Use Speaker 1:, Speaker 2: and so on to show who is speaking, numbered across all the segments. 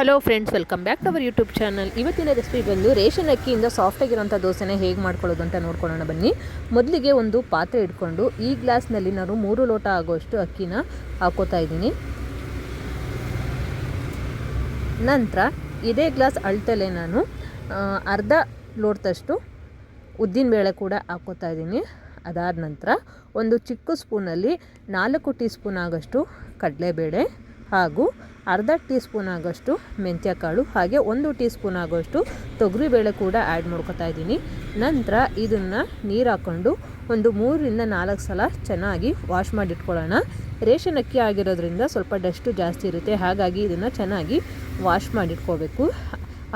Speaker 1: Hello friends, welcome back to our YouTube channel. ಇವತ್ತಿನ recipe ಬಂದು ration ಅಕ್ಕಿಯಿಂದ soft ಆಗಿರೋಂಥ ದೋಸೆನ ಹೇಗೆ ಮಾಡ್ಕೊಳ್ಳೋದು ಅಂತ ನೋಡ್ಕೊಳ್ಳೋಣ ಬನ್ನಿ. ಮೊದಲಿಗೆ ಒಂದು ಪಾತ್ರೆ ಇಟ್ಕೊಂಡು ಈ ಗ್ಲಾಸ್ನಲ್ಲಿ ನಾನು 3 ಲೋಟ ಆಗೋಷ್ಟು ಅಕ್ಕಿನ ಹಾಕೋತಾ ಇದ್ದೀನಿ. ನಂತರ ಇದೇ ಗ್ಲಾಸ್ ಅಳತೆಲೆ ನಾನು ಅರ್ಧ ಲೋಟದಷ್ಟು ಉದ್ದಿನಬೇಳೆ ಕೂಡ ಹಾಕೋತಾ ಇದ್ದೀನಿ. ಅದಾದ ನಂತರ ಒಂದು ಚಿಕ್ಕ ಸ್ಪೂನಲ್ಲಿ 4 ಟೀ ಸ್ಪೂನ್ ಆಗೋಷ್ಟು ಕಡಲೆಬೇಳೆ ಹಾಗೂ ಅರ್ಧ ಟೀ ಸ್ಪೂನ್ ಆಗೋಷ್ಟು ಮೆಂತ್ಯಕಾಳು ಹಾಗೆ 1 ಟೀ ಸ್ಪೂನ್ ಆಗೋಷ್ಟು ತೊಗರಿಬೇಳೆ ಕೂಡ ಆ್ಯಡ್ ಮಾಡ್ಕೊತಾ ಇದ್ದೀನಿ. ನಂತರ ಇದನ್ನು ನೀರು ಹಾಕ್ಕೊಂಡು ಒಂದು 3ರಿಂದ 4 ಸಲ ಚೆನ್ನಾಗಿ ವಾಶ್ ಮಾಡಿಟ್ಕೊಳ್ಳೋಣ. ರೇಷನ್ ಅಕ್ಕಿ ಆಗಿರೋದ್ರಿಂದ ಸ್ವಲ್ಪ ಡಸ್ಟು ಜಾಸ್ತಿ ಇರುತ್ತೆ, ಹಾಗಾಗಿ ಇದನ್ನು ಚೆನ್ನಾಗಿ ವಾಶ್ ಮಾಡಿಟ್ಕೋಬೇಕು.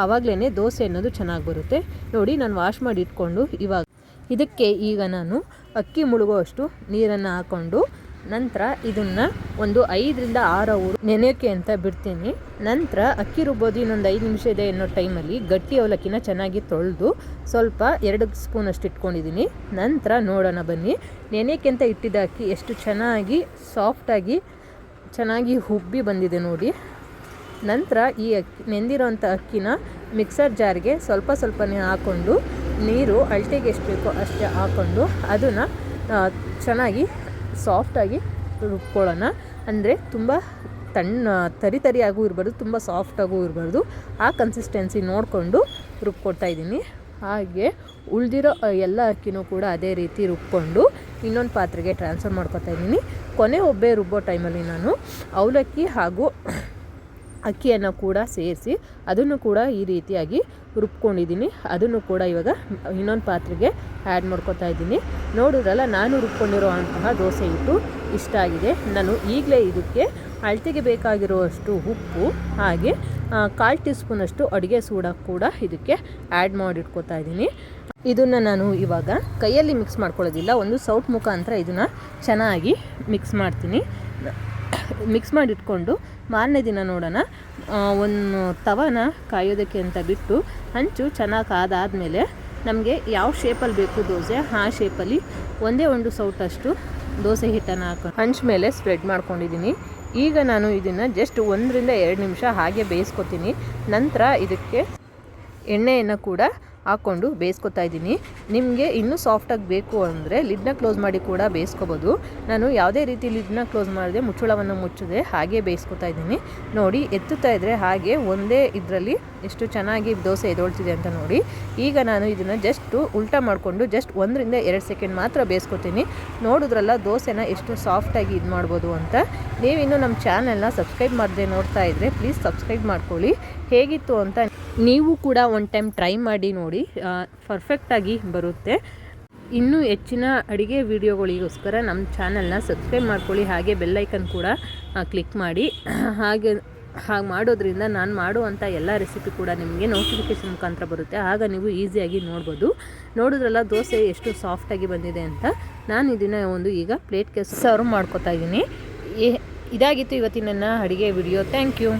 Speaker 1: ಆವಾಗಲೇ ದೋಸೆ ಅನ್ನೋದು ಚೆನ್ನಾಗಿ ಬರುತ್ತೆ. ನೋಡಿ, ನಾನು ವಾಶ್ ಮಾಡಿ ಇಟ್ಕೊಂಡು ಇದಕ್ಕೆ ಈಗ ನಾನು ಅಕ್ಕಿ ಮುಳುಗುವಷ್ಟು ನೀರನ್ನು ಹಾಕ್ಕೊಂಡು ನಂತರ ಇದನ್ನು ಒಂದು 5ರಿಂದ 6 ಅವರ್ ನೆನೆಯೋಕ್ಕೆ ಅಂತ ಬಿಡ್ತೀನಿ. ನಂತರ ಅಕ್ಕಿ ರುಬ್ಬೋದು ಇನ್ನೊಂದು 5 ನಿಮಿಷ ಇದೆ ಅನ್ನೋ ಟೈಮಲ್ಲಿ ಗಟ್ಟಿ ಅವಲಕ್ಕಿನ ಚೆನ್ನಾಗಿ ತೊಳೆದು ಸ್ವಲ್ಪ 2 ಸ್ಪೂನಷ್ಟು ಇಟ್ಕೊಂಡಿದ್ದೀನಿ. ನಂತರ ನೋಡೋಣ ಬನ್ನಿ, ನೆನೆಯೋಕ್ಕೆ ಅಂತ ಇಟ್ಟಿದ್ದ ಅಕ್ಕಿ ಎಷ್ಟು ಚೆನ್ನಾಗಿ ಸಾಫ್ಟಾಗಿ ಚೆನ್ನಾಗಿ ಹುಬ್ಬಿ ಬಂದಿದೆ ನೋಡಿ. ನಂತರ ಈ ನೆಂದಿರೋಂಥ ಅಕ್ಕಿನ ಮಿಕ್ಸರ್ ಜಾರ್ಗೆ ಸ್ವಲ್ಪನೇ ಹಾಕ್ಕೊಂಡು ನೀರು ಅಳತೆಗೆ ಎಷ್ಟು ಬೇಕೋ ಅಷ್ಟೇ ಹಾಕ್ಕೊಂಡು ಅದನ್ನು ಚೆನ್ನಾಗಿ ಸಾಫ್ಟಾಗಿ ರುಬ್ಕೊಳ್ಳೋಣ. ಅಂದರೆ ತುಂಬ ತರಿಯಾಗೂ ಇರಬಾರ್ದು, ತುಂಬ ಸಾಫ್ಟಾಗೂ ಇರಬಾರ್ದು. ಆ ಕನ್ಸಿಸ್ಟೆನ್ಸಿ ನೋಡಿಕೊಂಡು ರುಬ್ಕೊಳ್ತಾ ಇದ್ದೀನಿ. ಹಾಗೆ ಉಳಿದಿರೋ ಎಲ್ಲ ಅಕ್ಕಿನೂ ಕೂಡ ಅದೇ ರೀತಿ ರುಬ್ಕೊಂಡು ಇನ್ನೊಂದು ಪಾತ್ರೆಗೆ ಟ್ರಾನ್ಸ್ಫರ್ ಮಾಡ್ಕೊತಾ ಇದ್ದೀನಿ. ಕೊನೆ ಒಬ್ಬೆ ರುಬ್ಬೋ ಟೈಮಲ್ಲಿ ನಾನು ಅವಲಕ್ಕಿ ಹಾಗೂ ಅಕ್ಕಿಯನ್ನು ಕೂಡ ಸೇರಿಸಿ ಅದನ್ನು ಕೂಡ ಈ ರೀತಿಯಾಗಿ ರುಬ್ಕೊಂಡಿದ್ದೀನಿ. ಅದನ್ನು ಕೂಡ ಇವಾಗ ಇನ್ನೊಂದು ಪಾತ್ರೆಗೆ ಆ್ಯಡ್ ಮಾಡ್ಕೊತಾ ಇದ್ದೀನಿ. ನೋಡಿದ್ರಲ್ಲ, ನಾನು ರುಬ್ಕೊಂಡಿರುವಂತಹ ದೋಸೆ ಹಿಟ್ಟು ಇಷ್ಟ ಆಗಿದೆ. ನಾನು ಈಗಲೇ ಇದಕ್ಕೆ ಅಳತೆಗೆ ಬೇಕಾಗಿರುವಷ್ಟು ಉಪ್ಪು ಹಾಗೆ 1/4 ಟೀ ಸ್ಪೂನಷ್ಟು ಅಡುಗೆ ಸೋಡಾ ಕೂಡ ಇದಕ್ಕೆ ಆ್ಯಡ್ ಮಾಡಿಟ್ಕೊತಾ ಇದ್ದೀನಿ. ಇದನ್ನು ನಾನು ಇವಾಗ ಕೈಯಲ್ಲಿ ಮಿಕ್ಸ್ ಮಾಡ್ಕೊಳ್ಳೋದಿಲ್ಲ, ಒಂದು ಸೌಟ್ ಮುಖಾಂತರ ಇದನ್ನು ಚೆನ್ನಾಗಿ ಮಿಕ್ಸ್ ಮಾಡ್ತೀನಿ. ಮಿಕ್ಸ್ ಮಾಡಿಟ್ಕೊಂಡು ಮಾರನೇ ದಿನ ನೋಡೋಣ. ಒಂದು ತವನ ಕಾಯೋದಕ್ಕೆ ಅಂತ ಬಿಟ್ಟು ಹಂಚು ಚೆನ್ನಾಗಿ ಕಾದಾದಮೇಲೆ ನಮಗೆ ಯಾವ ಶೇಪಲ್ಲಿ ಬೇಕು ದೋಸೆ ಆ ಶೇಪಲ್ಲಿ ಒಂದು ಸೌಟಷ್ಟು ದೋಸೆ ಹಿಟ್ಟನ್ನು ಹಾಕೊಂಡು ಹಂಚು ಮೇಲೆ ಸ್ಪ್ರೆಡ್ ಮಾಡ್ಕೊಂಡಿದ್ದೀನಿ. ಈಗ ನಾನು ಇದನ್ನು ಜಸ್ಟ್ 1ರಿಂದ 2 ನಿಮಿಷ ಹಾಗೆ ಬೇಯಿಸ್ಕೊತೀನಿ. ನಂತರ ಇದಕ್ಕೆ ಎಣ್ಣೆಯನ್ನು ಕೂಡ ಹಾಕ್ಕೊಂಡು ಬೇಯಿಸ್ಕೊತಾ ಇದ್ದೀನಿ. ನಿಮಗೆ ಇನ್ನೂ ಸಾಫ್ಟಾಗಿ ಬೇಕು ಅಂದರೆ ಲಿಡ್ನ ಕ್ಲೋಸ್ ಮಾಡಿ ಕೂಡ ಬೇಯಿಸ್ಕೋಬೋದು. ನಾನು ಯಾವುದೇ ರೀತಿ ಲಿಡ್ನ ಕ್ಲೋಸ್ ಮಾಡಿದೆ, ಮುಚ್ಚಳವನ್ನು ಮುಚ್ಚದೆ ಹಾಗೆ ಬೇಯಿಸ್ಕೊತಾ ಇದ್ದೀನಿ. ನೋಡಿ, ಎತ್ತುತ್ತಾ ಇದ್ದರೆ ಹಾಗೆ ಒಂದೇ ಇದರಲ್ಲಿ ಎಷ್ಟು ಚೆನ್ನಾಗಿ ದೋಸೆ ಎದೊಳ್ತಿದೆ ಅಂತ ನೋಡಿ. ಈಗ ನಾನು ಇದನ್ನು ಜಸ್ಟ್ ಉಲ್ಟಾ ಮಾಡಿಕೊಂಡು ಜಸ್ಟ್ 1ರಿಂದ 2 ಸೆಕೆಂಡ್ ಮಾತ್ರ ಬೇಯಿಸ್ಕೊತೀನಿ. ನೋಡಿದ್ರಲ್ಲ ದೋಸೆನ ಎಷ್ಟು ಸಾಫ್ಟಾಗಿ ಇದು ಮಾಡ್ಬೋದು ಅಂತ. ನೀವಿನ್ನೂ ನಮ್ಮ ಚಾನಲ್ನ ಸಬ್ಸ್ಕ್ರೈಬ್ ಮಾಡದೆ ನೋಡ್ತಾ ಇದ್ದರೆ ಪ್ಲೀಸ್ ಸಬ್ಸ್ಕ್ರೈಬ್ ಮಾಡ್ಕೊಳ್ಳಿ. ಹೇಗಿತ್ತು ಅಂತ ನೀವು ಕೂಡ ಒಂದು ಟೈಮ್ ಟ್ರೈ ಮಾಡಿ ನೋಡಿ, ಪರ್ಫೆಕ್ಟಾಗಿ ಬರುತ್ತೆ. ಇನ್ನೂ ಹೆಚ್ಚಿನ ಅಡುಗೆ ವಿಡಿಯೋಗಳಿಗೋಸ್ಕರ ನಮ್ಮ ಚಾನಲ್ನ ಸಬ್ಸ್ಕ್ರೈಬ್ ಮಾಡ್ಕೊಳ್ಳಿ. ಹಾಗೆ ಬೆಲ್ಲೈಕನ್ ಕೂಡ ಕ್ಲಿಕ್ ಮಾಡಿ. ಹಾಗೆ ಮಾಡೋದ್ರಿಂದ ನಾನು ಮಾಡುವಂಥ ಎಲ್ಲ ರೆಸಿಪಿ ಕೂಡ ನಿಮಗೆ ನೋಟಿಫಿಕೇಷನ್ ಮುಖಾಂತರ ಬರುತ್ತೆ. ಆಗ ನೀವು ಈಸಿಯಾಗಿ ನೋಡ್ಬೋದು. ನೋಡಿದ್ರಲ್ಲ ದೋಸೆ ಎಷ್ಟು ಸಾಫ್ಟಾಗಿ ಬಂದಿದೆ ಅಂತ. ನಾನು ಇದನ್ನು ಈಗ ಪ್ಲೇಟ್ಗೆ ಸರ್ವ್ ಮಾಡ್ಕೊತಾ ಇದ್ದೀನಿ. ಇದಾಗಿತ್ತು ಇವತ್ತಿನ ನನ್ನ ಅಡುಗೆ ವಿಡಿಯೋ. Thank you.